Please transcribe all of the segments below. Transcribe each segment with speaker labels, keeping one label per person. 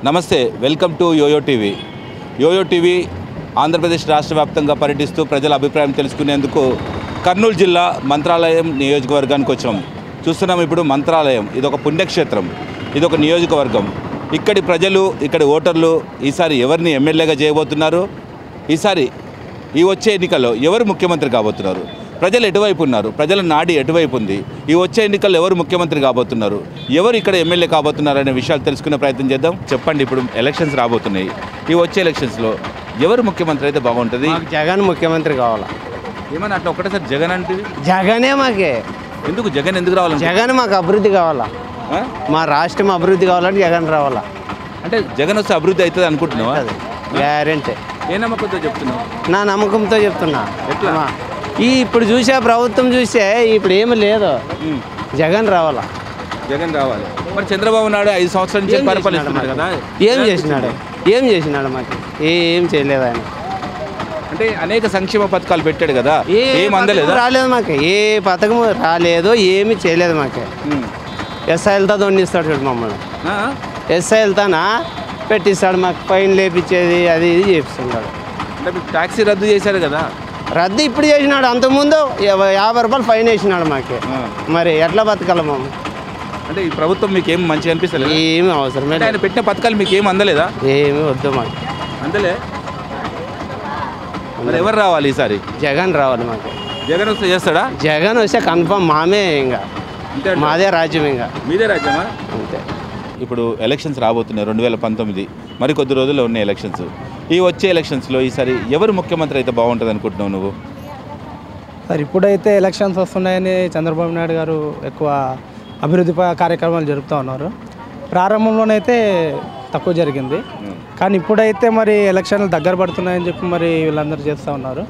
Speaker 1: నమస్తే, welcome to YoYo TV. YoYo TV Andhra Pradesh రాష్ట్ర వ్యాప్తంగా పర్యటిస్తూ ప్రజల అభిప్రాయం తెలుసుకునేందుకు కర్నూలు జిల్లా మంత్రాలయం నియోజకవర్గానికి వచ్చాం. చూస్తున్నాం ఇప్పుడు మంత్రాలయం. ఇదొక పుణ్యక్షేత్రం, ఇదొక నియోజకవర్గం. ఇక్కడి ప్రజలు, ఇక్కడి ఓటర్లు ఈసారి ఎవరిని ఎమ్మెల్యేగా చేయబోతున్నారు, ఈసారి ఈ వచ్చే ఎన్నికల్లో ఎవరు ముఖ్యమంత్రి కాబోతున్నారు, ప్రజలు ఎటువైపు ఉన్నారు, ప్రజల నాడి ఎటువైపు ఉంది, ఈ వచ్చే ఎన్నికల్లో ఎవరు ముఖ్యమంత్రి కాబోతున్నారు, ఎవరు ఇక్కడ ఎమ్మెల్యే కాబోతున్నారు అనే విషయాలు తెలుసుకునే ప్రయత్నం చేద్దాం. చెప్పండి, ఇప్పుడు ఎలక్షన్స్ రాబోతున్నాయి. ఈ వచ్చే ఎలక్షన్స్లో ఎవరు ముఖ్యమంత్రి అయితే బాగుంటుంది?
Speaker 2: జగన్ ముఖ్యమంత్రి కావాలా?
Speaker 1: ఏమన్నా అట్లా ఒకటేసారి జగన్ అంటే
Speaker 2: జగనే మాకే.
Speaker 1: ఎందుకు జగన్ ఎందుకు రావాలి?
Speaker 2: జగన్ మాకు అభివృద్ధి కావాలా, మా రాష్ట్రం అభివృద్ధి కావాలంటే జగన్ రావాలా.
Speaker 1: అంటే జగన్ వస్తే అభివృద్ధి అవుతుంది అనుకుంటున్నావా?
Speaker 2: గ్యారెంటీ.
Speaker 1: ఏ నమ్మకంతో చెప్తున్నావు?
Speaker 2: నా నమ్మకంతో చెప్తున్నా.
Speaker 1: ఎట్లా?
Speaker 2: ఇప్పుడు చూసే ప్రభుత్వం చూసే ఇప్పుడు ఏమి లేదు, జగన్ రావాలా.
Speaker 1: జగన్ రావాలి. మరి చంద్రబాబు నాయుడు 5 సంవత్సరాల నుంచి పరిపాలిస్తున్నాడు కదా,
Speaker 2: ఏం చేసినాడు? మాకు ఏం చేయలేదు ఆయన.
Speaker 1: అంటే అనేక సంక్షేమ పథకాలు పెట్టాడు కదా, ఏం అందలేదు?
Speaker 2: రాలేదు మాకు, ఏ పథకం రాలేదు, ఏమి చేయలేదు మాకు. ఎస్ఐలతో దొండిస్తాడు చూడు మమ్మల్ని, ఎస్ఐలతోనా పెట్టిస్తాడు మాకు, ఫైన్ లేపించేది అది ఇది చేపిస్తున్నాడు.
Speaker 1: అంటే మీకు ట్యాక్సీ రద్దు చేశారు కదా?
Speaker 2: రద్దు ఇప్పుడు చేసినాడు, అంతకుముందు 50 రూపాయలు ఫైన్ వేసినాడు మాకు. మరి ఎట్లా బతకాలము?
Speaker 1: అంటే ఈ ప్రభుత్వం మీకు ఏం మంచిగా అనిపిస్తలేదు?
Speaker 2: ఏమి అవసరం లేదు.
Speaker 1: ఆయన పెట్టిన పథకాలు మీకు ఏం అందలేదా?
Speaker 2: ఏమి వద్దు మాకు,
Speaker 1: అందలే. మరి ఎవరు రావాలి ఈసారి?
Speaker 2: జగన్ రావాలి మాకు.
Speaker 1: జగన్ వస్తే చేస్తాడా?
Speaker 2: జగన్ వస్తే కన్ఫర్మ్ మామే, ఇంకా మాదే రాజ్యం, ఇంకా
Speaker 1: మీదే రాజ్యమా?
Speaker 2: అంతే.
Speaker 1: ఇప్పుడు ఎలక్షన్స్ రాబోతున్నాయి 2019, మరి కొద్ది రోజుల్లో ఉన్నాయి ఎలక్షన్స్. ఈ వచ్చే ఎలక్షన్స్లో ఈసారి ఎవరు ముఖ్యమంత్రి అయితే బాగుంటుంది అనుకుంటున్నావు నువ్వు?
Speaker 3: సార్, ఇప్పుడైతే ఎలక్షన్స్ వస్తున్నాయని చంద్రబాబు నాయుడు గారు ఎక్కువ అభివృద్ధి కార్యక్రమాలు జరుపుతూ ఉన్నారు. ప్రారంభంలోనైతే తక్కువ జరిగింది, కానీ ఇప్పుడైతే మరి ఎలక్షన్లు దగ్గర పడుతున్నాయని చెప్పి మరి వీళ్ళందరూ చేస్తూ ఉన్నారు.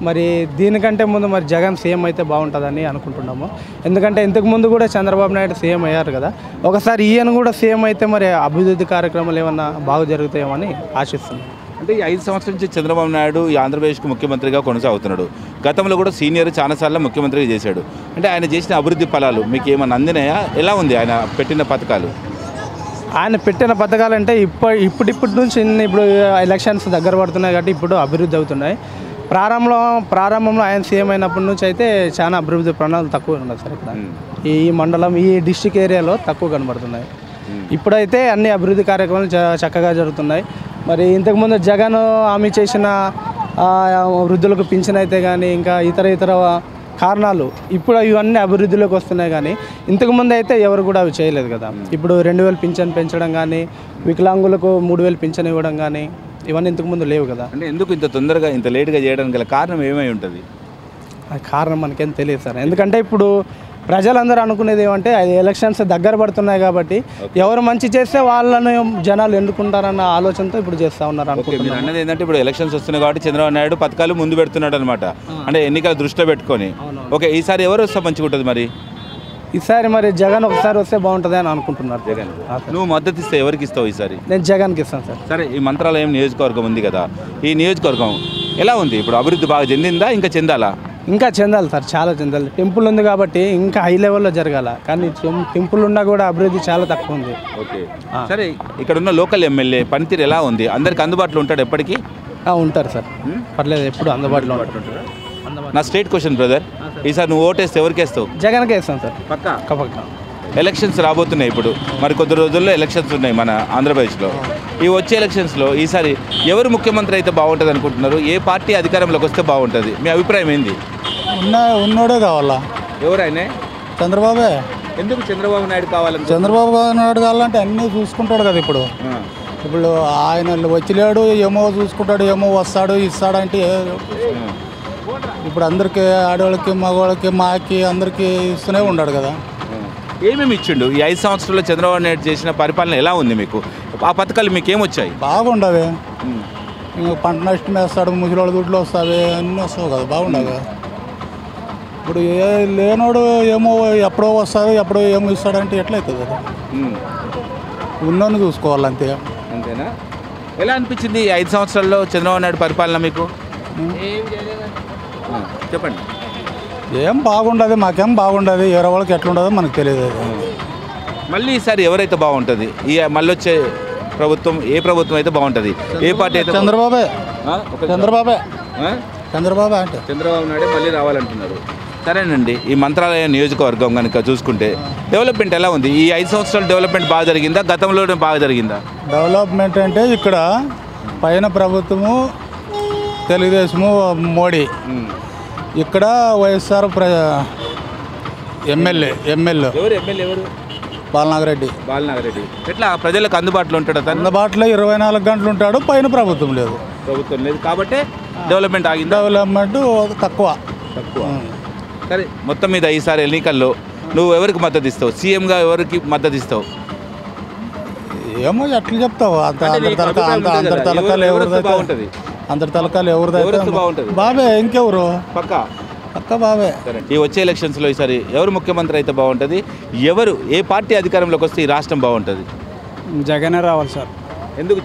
Speaker 3: మరి దీనికంటే ముందు మరి జగన్ సీఎం అయితే బాగుంటుందని అనుకుంటున్నాము. ఎందుకంటే ఇంతకుముందు కూడా చంద్రబాబు నాయుడు సీఎం అయ్యారు కదా, ఒకసారి ఈయన కూడా సీఎం అయితే మరి అభివృద్ధి కార్యక్రమాలు ఏమన్నా బాగా జరుగుతాయేమని ఆశిస్తున్నాం.
Speaker 1: అంటే ఈ 5 సంవత్సరాల నుంచి చంద్రబాబు నాయుడు ఈ ఆంధ్రప్రదేశ్కు ముఖ్యమంత్రిగా కొనసాగుతున్నాడు. గతంలో కూడా సీనియర్ చాలాసార్లు ముఖ్యమంత్రిగా చేశాడు. అంటే ఆయన చేసిన అభివృద్ధి ఫలాలు మీకు ఏమన్నా అందినాయా? ఎలా ఉంది ఆయన పెట్టిన పథకాలు?
Speaker 3: ఆయన పెట్టిన పథకాలంటే ఇప్పటి నుంచి ఇప్పుడు ఎలక్షన్స్ దగ్గర పడుతున్నాయి కాబట్టి ఇప్పుడు అభివృద్ధి అవుతున్నాయి. ప్రారంభంలో ఆయన సీఎం అయినప్పటి నుంచి అయితే చాలా అభివృద్ధి ప్రణాళికలు తక్కువ ఉన్నాయి సార్. ఇక్కడ ఈ మండలం, ఈ డిస్టిక్ ఏరియాలో తక్కువ కనబడుతున్నాయి. ఇప్పుడైతే అన్ని అభివృద్ధి కార్యక్రమాలు చక్కగా జరుగుతున్నాయి. మరి ఇంతకుముందు జగన్ హామీ చేసిన వృద్ధులకు పింఛన్ అయితే కానీ ఇంకా ఇతర కారణాలు ఇప్పుడు ఇవన్నీ అభివృద్ధిలోకి వస్తున్నాయి. కానీ ఇంతకుముందు అయితే ఎవరు కూడా అవి చేయలేదు కదా. ఇప్పుడు 2000 పింఛన్ పెంచడం కానీ, వికలాంగులకు 3000 పింఛన్ ఇవ్వడం కానీ, ఇవన్నీ ఇంతకుముందు లేవు కదా.
Speaker 1: అంటే ఎందుకు ఇంత తొందరగా ఇంత లేట్గా చేయడానికి గల కారణం ఏమై ఉంటుంది?
Speaker 3: ఆ కారణం మనకేం తెలియదు సార్. ఎందుకంటే ఇప్పుడు ప్రజలందరూ అనుకునేది ఏమంటే ఎలక్షన్స్ దగ్గర పడుతున్నాయి కాబట్టి ఎవరు మంచి చేస్తే వాళ్ళను జనాలు ఎన్నుకుంటారన్న ఆలోచనతో ఇప్పుడు చేస్తూ ఉన్నారు అనుకుంటున్నారు.
Speaker 1: అన్నది ఏంటంటే ఇప్పుడు ఎలక్షన్స్ వస్తున్నాయి కాబట్టి చంద్రబాబు నాయుడు పథకాలు ముందు పెడుతున్నాడు అనమాట, అంటే ఎన్నికల దృష్టిలో పెట్టుకొని. ఓకే, ఈసారి ఎవరు వస్తే మంచిగా ఉంటుంది? మరి
Speaker 3: ఈసారి మరి జగన్ ఒకసారి వస్తే బాగుంటుంది అని అనుకుంటున్నారు.
Speaker 1: జగన్. నువ్వు మద్దతు ఇస్తే ఎవరికి ఇస్తావు ఈసారి?
Speaker 3: నేను జగన్కి ఇస్తాను సార్.
Speaker 1: సరే, ఈ మంత్రాలయం నియోజకవర్గం ఉంది కదా, ఈ నియోజకవర్గం ఎలా ఉంది? ఇప్పుడు అభివృద్ధి బాగా చెందిందా, ఇంకా చెందాలా?
Speaker 3: ఇంకా చెందాలి సార్, చాలా చెందాలి. టెంపుల్ ఉంది కాబట్టి ఇంకా హై లెవెల్లో జరగాల, కానీ టెంపుల్ ఉన్నా కూడా అభివృద్ధి చాలా తక్కువ ఉంది.
Speaker 1: ఓకే, సరే, ఇక్కడ ఉన్న లోకల్ ఎమ్మెల్యే పనితీరు ఎలా ఉంది? అందరికి అందుబాటులో ఉంటాడు ఎప్పటికీ?
Speaker 3: ఉంటారు సార్, పర్లేదు, ఎప్పుడు అందుబాటులో ఉంటారు.
Speaker 1: నా స్ట్రేట్ క్వశ్చన్ బ్రదర్, ఈసారి నువ్వు ఓటేస్తే ఎవరికి వేస్తావు?
Speaker 3: జగన్కే వేస్తాను సార్,
Speaker 1: పక్కా.
Speaker 3: పక్కా.
Speaker 1: ఎలక్షన్స్ రాబోతున్నాయి ఇప్పుడు, మరి కొద్ది రోజుల్లో ఎలక్షన్స్ ఉన్నాయి మన ఆంధ్రప్రదేశ్లో. ఈ వచ్చే ఎలక్షన్స్లో ఈసారి ఎవరు ముఖ్యమంత్రి అయితే బాగుంటుంది అనుకుంటున్నారు? ఏ పార్టీ అధికారంలోకి వస్తే బాగుంటుంది? మీ అభిప్రాయం ఏంది?
Speaker 4: ఉన్నోడే కావాలా?
Speaker 1: ఎవరైనా?
Speaker 4: చంద్రబాబే.
Speaker 1: ఎందుకు చంద్రబాబు నాయుడు కావాలని?
Speaker 4: చంద్రబాబు నాయుడు కావాలంటే అన్నీ చూసుకుంటాడు కదా. ఇప్పుడు ఆయన వచ్చిలేడు, ఏమో చూసుకుంటాడు, ఏమో వస్తాడు ఇస్తాడంటే ఇప్పుడు అందరికీ ఆడవాళ్ళకి మగవాళ్ళకి మాకి అందరికీ ఇస్తూనే ఉన్నాడు కదా.
Speaker 1: ఏమేమి ఇచ్చిండు ఈ 5 సంవత్సరాల్లో చంద్రబాబు నాయుడు చేసిన పరిపాలన ఎలా ఉంది మీకు? ఆ పథకాలు మీకు ఏమొచ్చాయి?
Speaker 4: బాగుండవే. పంట నష్టం వేస్తాడు, ముసలివాళ్ళ దుడ్లు వస్తాయి, అన్నీ వస్తావు కదా, బాగుండవు. ఇప్పుడు లేనోడు ఏమో ఎప్పుడో వస్తాడు, ఎప్పుడో ఏమో ఇస్తాడంటే ఎట్లయితుంది అది? ఉన్నోని చూసుకోవాలంతే.
Speaker 1: అంతేనా? ఎలా అనిపించింది ఈ 5 సంవత్సరాల్లో చంద్రబాబు నాయుడు పరిపాలన మీకు? చెప్పండి.
Speaker 4: ఏం బాగుండదు, మాకేం బాగుండదు, ఎవరి వాళ్ళకి ఎట్లుండదో మనకు తెలియదు.
Speaker 1: మళ్ళీ ఈసారి ఎవరైతే బాగుంటుంది? ఈ మళ్ళీ వచ్చే ప్రభుత్వం ఏ ప్రభుత్వం అయితే బాగుంటుంది? ఏ పార్టీ అయితే
Speaker 4: చంద్రబాబే చంద్రబాబే అంటే
Speaker 1: చంద్రబాబు నాయుడు మళ్ళీ రావాలంటున్నారు. సరేనండి, ఈ మంత్రాలయం నియోజకవర్గం కనుక చూసుకుంటే డెవలప్మెంట్ ఎలా ఉంది? ఈ 5 సంవత్సరాలు డెవలప్మెంట్ బాగా జరిగిందా, గతంలో బాగా జరిగిందా?
Speaker 4: డెవలప్మెంట్ అంటే ఇక్కడ పైన ప్రభుత్వము తెలుగుదేశము మోడీ, ఇక్కడ వైఎస్ఆర్ ఎమ్మెల్యే
Speaker 1: ఎవరు ఎమ్మెల్యే ఎవరు?
Speaker 4: బాలనాగరెడ్డి.
Speaker 1: ఎట్లా ప్రజలకు అందుబాటులో ఉంటాడు?
Speaker 4: అందుబాటులో 24 గంటలు ఉంటాడు. పైన ప్రభుత్వం లేదు
Speaker 1: కాబట్టి డెవలప్మెంట్ ఆగింది.
Speaker 4: డెవలప్మెంట్ తక్కువ.
Speaker 1: సరే, మొత్తం మీద ఈసారి ఎన్నికల్లో నువ్వు ఎవరికి మద్దతు ఇస్తావు? సీఎంగా ఎవరికి మద్దతు ఇస్తావు?
Speaker 4: ఏమో ఎట్లా చెప్తావు? అందరి తలకాలు ఎవరిదైతే
Speaker 1: బాగుంటుంది.
Speaker 4: బాబే, ఇంకెవరు?
Speaker 1: పక్క
Speaker 4: బాబే.
Speaker 1: ఈ వచ్చే ఎలక్షన్స్లో ఈసారి ఎవరు ముఖ్యమంత్రి అయితే బాగుంటుంది? ఏ పార్టీ అధికారంలోకి వస్తే ఈ రాష్ట్రం బాగుంటుంది?
Speaker 3: జగనే రావాలి సార్.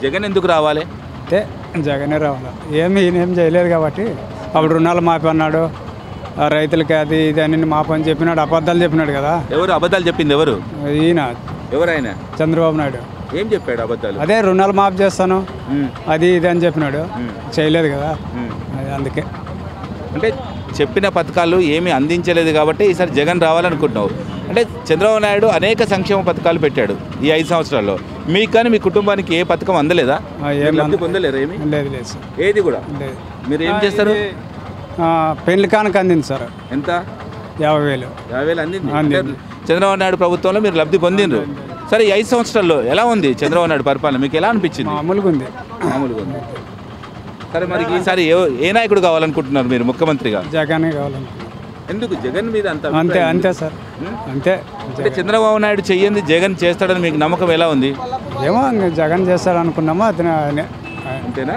Speaker 1: జగన్ ఎందుకు రావాలి?
Speaker 3: అంటే జగనే రావాలి. ఈయనేం చేయలేదు కాబట్టి. అప్పుడు రుణాలు మాపి అన్నాడు, రైతులకి అది ఇది అని మాపని చెప్పినాడు, అబద్ధాలు చెప్పినాడు కదా.
Speaker 1: ఎవరు అబద్ధాలు చెప్పింది? ఈయన. ఎవరైనా?
Speaker 3: చంద్రబాబు నాయుడు.
Speaker 1: ఏం చెప్పాడు అబద్ధాలు?
Speaker 3: అదే రుణాలు మాఫ్ చేస్తాను అది ఇది అని చెప్పినాడు, చేయలేదు కదా. అందుకే
Speaker 1: అంటే చెప్పిన పథకాలు ఏమీ అందించలేదు కాబట్టి ఈసారి జగన్ రావాలనుకుంటున్నావు. అంటే చంద్రబాబు నాయుడు అనేక సంక్షేమ పథకాలు పెట్టాడు ఈ 5 సంవత్సరాల్లో. మీకు కానీ మీ కుటుంబానికి ఏ పథకం అందలేదా? పొందలేరు? ఏమి
Speaker 3: లేదు లేదు సార్,
Speaker 1: ఏది కూడా లేదు. మీరు ఏం చేస్తారు?
Speaker 3: పెళ్లి కానుక అందింది సార్.
Speaker 1: ఎంత?
Speaker 3: 50,000
Speaker 1: అందింది. చంద్రబాబు నాయుడు ప్రభుత్వంలో మీరు లబ్ధి పొందిండ్రు. సరే, ఈ 5 సంవత్సరాల్లో ఎలా ఉంది చంద్రబాబు నాయుడు పరిపాలన? మీకు ఎలా అనిపించింది?
Speaker 3: మామూలుగా ఉంది.
Speaker 1: సరే, మరి ఈసారి ఏ నాయకుడు కావాలనుకుంటున్నారు మీరు ముఖ్యమంత్రిగా?
Speaker 3: జగనే కావాలనుకుంటున్నారు.
Speaker 1: ఎందుకు జగన్ మీద
Speaker 3: అంతే సార్, అంతే.
Speaker 1: అంటే చంద్రబాబు నాయుడు చెయ్యింది జగన్ చేస్తాడని మీకు నమ్మకం ఎలా ఉంది?
Speaker 3: ఏమో జగన్ చేస్తాడు అనుకున్నామా, అతను
Speaker 1: అంతేనా?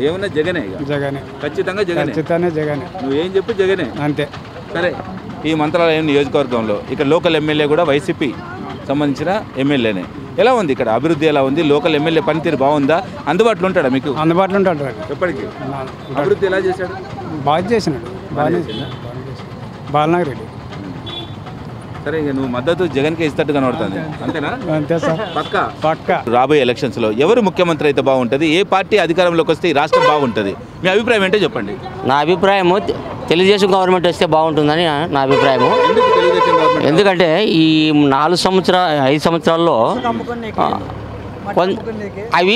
Speaker 1: ఏమన్నా జగనే? ఖచ్చితంగా
Speaker 3: జగనే.
Speaker 1: నువ్వేం చెప్పు జగనే
Speaker 3: అంతే.
Speaker 1: సరే, ఈ మంత్రాలయం నియోజకవర్గంలో ఇక్కడ లోకల్ ఎమ్మెల్యే కూడా వైసీపీ సంబంధించిన ఎమ్మెల్యేనే. ఎలా ఉంది ఇక్కడ అభివృద్ధి? ఎలా ఉంది? లోకల్ ఎమ్మెల్యే పనితీరు బాగుందా? అందుబాటులో ఉంటాడా మీకు?
Speaker 3: అందుబాటులో ఉంటాడు.
Speaker 1: ఎప్పటికీ అభివృద్ధి ఎలా చేశాడు?
Speaker 3: బాగా చేసినాడు. బాలనాగరెడ్డి.
Speaker 1: సరే, ఇక నువ్వు మద్దతు జగన్కే ఇస్తట్టు కనబడుతుంది, అంతేనా?
Speaker 3: అంతే సార్, పక్కా.
Speaker 1: రాబోయే ఎలక్షన్స్లో ఎవరు ముఖ్యమంత్రి అయితే బాగుంటుంది? ఏ పార్టీ అధికారంలోకి వస్తే ఈ రాష్ట్రం బాగుంటుంది? మీ అభిప్రాయం ఏంటో చెప్పండి.
Speaker 5: నా అభిప్రాయము తెలుగుదేశం గవర్నమెంట్ వస్తే బాగుంటుందని నా అభిప్రాయము. ఎందుకంటే ఈ 5 సంవత్సరాల్లో అవి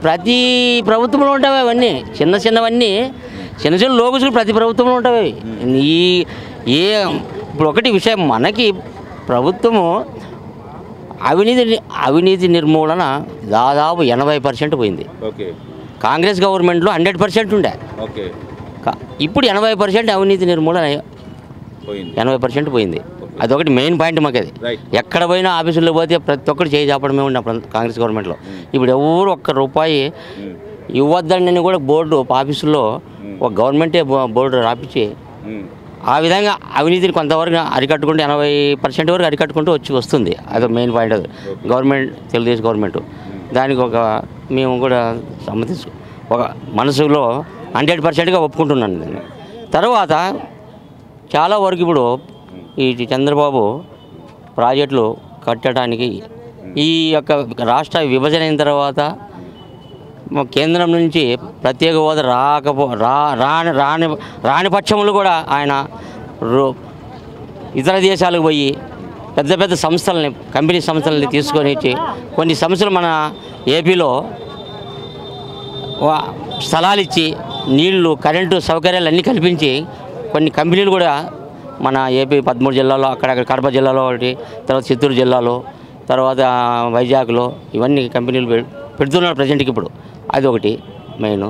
Speaker 5: ప్రతి ప్రభుత్వంలో ఉంటాయి. అవన్నీ చిన్నవన్నీ చిన్న లోగుసులు ప్రతి ప్రభుత్వంలో ఉంటాయి. ఇప్పుడు ఒకటి విషయం, మనకి ప్రభుత్వము అవినీతి నిర్మూలన దాదాపు 80% పోయింది. కాంగ్రెస్ గవర్నమెంట్లో 100% ఉండే. ఇప్పుడు 80% అవినీతి నిర్మూలన 80% పోయింది. అదొకటి మెయిన్ పాయింట్ మాకు. అది ఎక్కడ పోయినా ఆఫీసుల్లో పోతే ప్రతి ఒక్కరు చేయి చాపడమే ఉండే కాంగ్రెస్ గవర్నమెంట్లో. ఇప్పుడు ఎవరు ₹1 ఇవ్వద్దని కూడా బోర్డు ఆఫీసుల్లో ఒక గవర్నమెంటే బోర్డు రాపించి ఆ విధంగా అవినీతిని కొంతవరకు అరికట్టుకుంటూ 80% వరకు అరికట్టుకుంటూ వస్తుంది. అదొక మెయిన్ పాయింట్. అది గవర్నమెంట్, తెలుగుదేశం గవర్నమెంట్ దానికి మేము కూడా ఒక మనసులో 100%గా ఒప్పుకుంటున్నాను నేను. తర్వాత చాలా వరకు ఇప్పుడు ఈ చంద్రబాబు ప్రాజెక్టులు కట్టడానికి ఈ యొక్క రాష్ట్ర విభజన అయిన తర్వాత కేంద్రం నుంచి ప్రత్యేక హోదా రాని పక్షంలో కూడా ఆయన ఇతర దేశాలకు పోయి పెద్ద సంస్థలని, కంపెనీ సంస్థలని తీసుకొని వచ్చి కొన్ని సంస్థలు మన ఏపీలో స్థలాలు ఇచ్చి నీళ్లు, కరెంటు సౌకర్యాలు అన్నీ కల్పించి కొన్ని కంపెనీలు కూడా మన ఏపీ 13 జిల్లాలో, అక్కడక్కడ కడప జిల్లాలో ఒకటి, తర్వాత చిత్తూరు జిల్లాలో, తర్వాత వైజాగ్లో ఇవన్నీ కంపెనీలు పెడుతున్నారు ప్రజెంట్కి. ఇప్పుడు అదొకటి మెయిన్.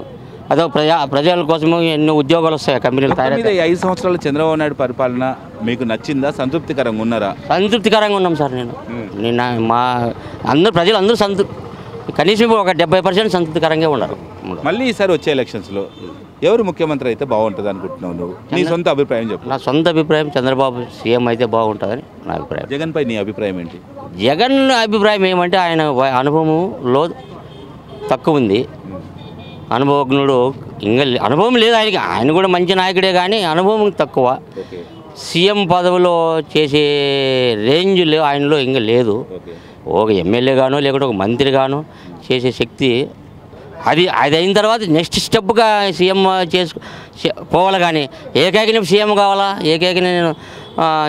Speaker 5: అదొక ప్రజల కోసము ఎన్నో ఉద్యోగాలు వస్తాయి కంపెనీలు తయారు.
Speaker 1: 5 సంవత్సరాలు చంద్రబాబు నాయుడు పరిపాలన మీకు నచ్చిందా? సంతృప్తికరంగా ఉన్నారా?
Speaker 5: సంతృప్తికరంగా ఉన్నాం సార్. నేను మా ప్రజలందరూ కనీసం ఒక 70% సంతృప్తికరంగా ఉన్నారు.
Speaker 1: మళ్ళీ ఈసారి వచ్చే ఎలక్షన్స్లో ఎవరు ముఖ్యమంత్రి అయితే బాగుంటుంది అనుకుంటున్నావు నువ్వు? నీ సొంత అభిప్రాయం చెప్పు.
Speaker 5: నా సొంత అభిప్రాయం చంద్రబాబు సీఎం అయితే బాగుంటుందని నా అభిప్రాయం.
Speaker 1: జగన్పై నీ అభిప్రాయం ఏంటి?
Speaker 5: జగన్ అభిప్రాయం ఏమంటే ఆయన అనుభవంలో తక్కువ ఉంది. అనుభవజ్ఞుడు ఇంకా అనుభవం లేదు ఆయనకి. ఆయన కూడా మంచి నాయకుడే కానీ అనుభవం తక్కువ. సీఎం పదవిలో చేసే రేంజ్ ఆయనలో ఇంకా లేదు. ఒక ఎమ్మెల్యే గానో లేకుంటే ఒక మంత్రి గానో చేసే శక్తి అది అయిన తర్వాత నెక్స్ట్ స్టెప్గా సీఎం పోవాలి. కానీ ఏకైక సీఎం కావాలా, ఏకైక నేను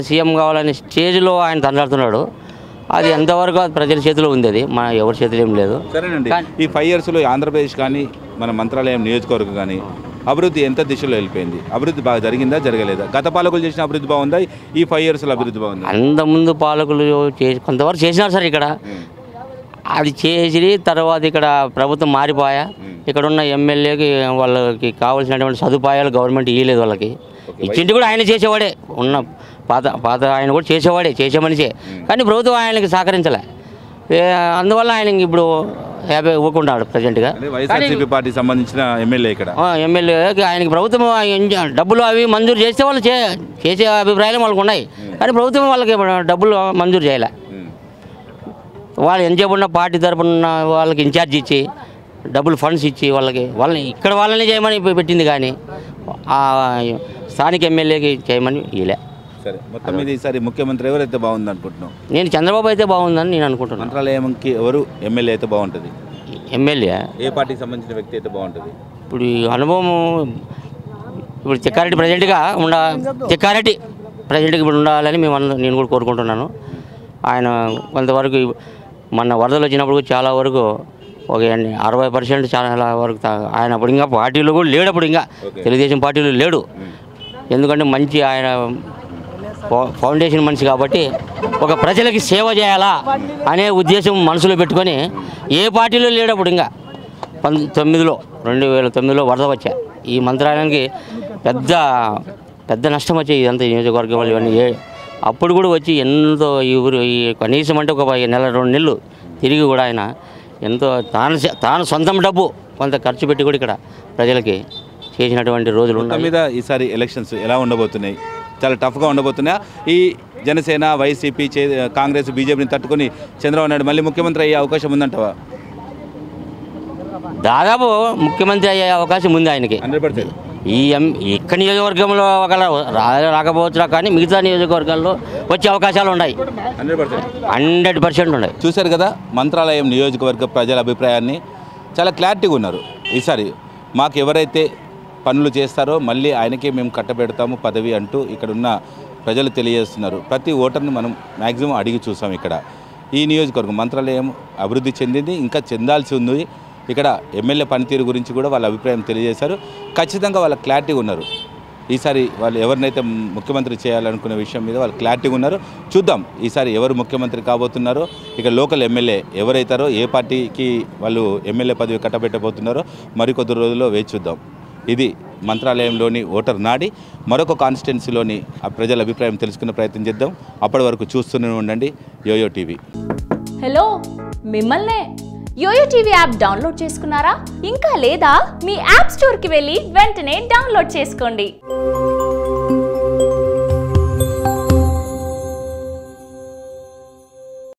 Speaker 5: సీఎం కావాలని స్టేజ్లో ఆయన తండ్రాడుతున్నాడు. అది ఎంతవరకు ప్రజల చేతిలో ఉంది, అది మన ఎవరి చేతిలో ఏం లేదు.
Speaker 1: సరేనండి, ఈ 5 yearsలో ఆంధ్రప్రదేశ్ కానీ మన మంత్రాలయం నియోజకవర్గం కానీ అభివృద్ధి ఎంత దిశలో వెళ్ళిపోయింది? అభివృద్ధి బాగా జరిగిందా, జరగలేదా? గత పాలకులు చేసిన అభివృద్ధి బాగుందా, ఈ 5 yearsలో అభివృద్ధి బాగుందా?
Speaker 5: అంతకుముందు పాలకులు కొంతవరకు చేసినారు సార్. ఇక్కడ అది చేసి తర్వాత ఇక్కడ ప్రభుత్వం మారిపోయా. ఇక్కడ ఉన్న ఎమ్మెల్యేకి వాళ్ళకి కావాల్సినటువంటి సదుపాయాలు గవర్నమెంట్ ఇవ్వలేదు. వాళ్ళకి ఇచ్చింటి కూడా ఆయన చేసేవాడే, ఉన్న పాత ఆయన కూడా చేసే మనిషే. కానీ ప్రభుత్వం ఆయనకి సహకరించలే. అందువల్ల ఆయన ఇప్పుడు హ్యాపీ ఇవ్వకున్నాడు ప్రజెంట్గా.
Speaker 1: వైఎస్ఆర్సీపీ పార్టీ సంబంధించిన ఎమ్మెల్యే ఇక్కడ
Speaker 5: ఎమ్మెల్యేకి ఆయనకి ప్రభుత్వం డబ్బులు అవి మంజూరు చేస్తే వాళ్ళు చేసే అభిప్రాయాలు వాళ్ళకు ఉన్నాయి. కానీ ప్రభుత్వం వాళ్ళకి డబ్బులు మంజూరు చేయలే. వాళ్ళు ఎంతసేపు ఉన్న పార్టీ తరపున వాళ్ళకి ఇన్ఛార్జ్ ఇచ్చి డబ్బులు ఫండ్స్ ఇచ్చి వాళ్ళని ఇక్కడ వాళ్ళని చేయమని పెట్టింది. కానీ స్థానిక ఎమ్మెల్యేకి చేయమని ఇలే.
Speaker 1: సరే, మొత్తం మీద ఈసారి ముఖ్యమంత్రి ఎవరైతే బాగుంది అనుకుంటున్నాం?
Speaker 5: నేను చంద్రబాబు అయితే బాగుందని నేను అనుకుంటున్నాను.
Speaker 1: మంత్రాలయంకి ఎవరు ఎమ్మెల్యే అయితే బాగుంటుంది?
Speaker 5: ఎమ్మెల్యే
Speaker 1: ఏ పార్టీకి సంబంధించిన వ్యక్తి అయితే బాగుంటుంది?
Speaker 5: ఇప్పుడు ఈ అనుభవం ఇప్పుడు చెక్కారెడ్డి ప్రజెంట్గా చెక్కారెడ్డి ప్రజెంట్గా ఇప్పుడు ఉండాలని నేను కూడా కోరుకుంటున్నాను. ఆయన కొంతవరకు మొన్న వరదలు వచ్చినప్పుడు చాలా వరకు ఒక 60% చాలా వరకు ఆయన అప్పుడు ఇంకా పార్టీలో కూడా లేడు. అప్పుడు ఇంకా తెలుగుదేశం పార్టీలో లేడు. ఎందుకంటే మంచి ఆయన ఫౌండేషన్ మనిషి కాబట్టి ఒక ప్రజలకి సేవ చేయాలా అనే ఉద్దేశం మనసులో పెట్టుకొని ఏ పార్టీలో లేడు. అప్పుడు ఇంకా 2009లో వరద వచ్చా. ఈ మంత్రాలయానికి పెద్ద నష్టం వచ్చాయి. ఇదంతా నియోజకవర్గం వాళ్ళు ఇవన్నీ అప్పుడు కూడా వచ్చి ఎంతో ఈ ఊరు కనీసం అంటే ఒక 1-2 నెలలు తిరిగి కూడా ఆయన ఎంతో తాను సొంతం డబ్బు కొంత ఖర్చు పెట్టి కూడా ఇక్కడ ప్రజలకి చేసినటువంటి రోజులు ఉన్నాయి.
Speaker 1: మీద ఈసారి ఎలక్షన్స్ ఎలా ఉండబోతున్నాయి? చాలా టఫ్గా ఉండబోతున్నాయా? ఈ జనసేన, వైసీపీ, కాంగ్రెస్, బీజేపీని తట్టుకొని చంద్రబాబు నాయుడు మళ్ళీ ముఖ్యమంత్రి అయ్యే అవకాశం ఉందంటావా?
Speaker 5: దాదాపు ముఖ్యమంత్రి అయ్యే అవకాశం ఉంది ఆయనకి
Speaker 1: 100%.
Speaker 5: ఇక్కడ నియోజకవర్గంలో ఒకవేళ రాకపోవచ్చురా, కానీ మిగతా నియోజకవర్గాల్లో వచ్చే అవకాశాలు ఉన్నాయి. 100% ఉన్నాయి.
Speaker 1: చూశారు కదా మంత్రాలయం నియోజకవర్గ ప్రజల అభిప్రాయాన్ని. చాలా క్లారిటీగా ఉన్నారు. ఈసారి మాకు ఎవరైతే పనులు చేస్తారో మళ్ళీ ఆయనకే మేము కట్టబెడతాము పదవి అంటూ ఇక్కడున్న ప్రజలు తెలియజేస్తున్నారు. ప్రతి ఓటర్ని మనం మ్యాక్సిమం అడిగి చూసాం. ఇక్కడ ఈ నియోజకవర్గం మంత్రాలయం అభివృద్ధి చెందింది, ఇంకా చెందాల్సి ఉంది. ఇక్కడ ఎమ్మెల్యే పనితీరు గురించి కూడా వాళ్ళ అభిప్రాయం తెలియజేశారు. ఖచ్చితంగా వాళ్ళ క్లారిటీగా ఉన్నారు. ఈసారి వాళ్ళు ఎవరినైతే ముఖ్యమంత్రి చేయాలనుకునే విషయం మీద వాళ్ళు క్లారిటీగా ఉన్నారు. చూద్దాం ఈసారి ఎవరు ముఖ్యమంత్రి కాబోతున్నారో, ఇక లోకల్ ఎమ్మెల్యే ఎవరైతారో, ఏ పార్టీకి వాళ్ళు ఎమ్మెల్యే పదవి కట్టబెట్టబోతున్నారో మరికొద్ది రోజుల్లో వేచి చూద్దాం. ఇది మంత్రాలయంలోని ఓటర్ నాడి. మరొక కాన్స్టిట్యున్సీలోని ఆ ప్రజల అభిప్రాయం తెలుసుకునే ప్రయత్నం చేద్దాం. అప్పటి వరకు చూస్తూనే ఉండండి యోయో టీవీ.
Speaker 6: హలో, మిమ్మల్నే. యోయో టీవీ యాప్ డౌన్లోడ్ చేసుకున్నారా? ఇంకా లేదా? మీ యాప్ స్టోర్కి వెళ్ళి వెంటనే డౌన్లోడ్ చేసుకోండి.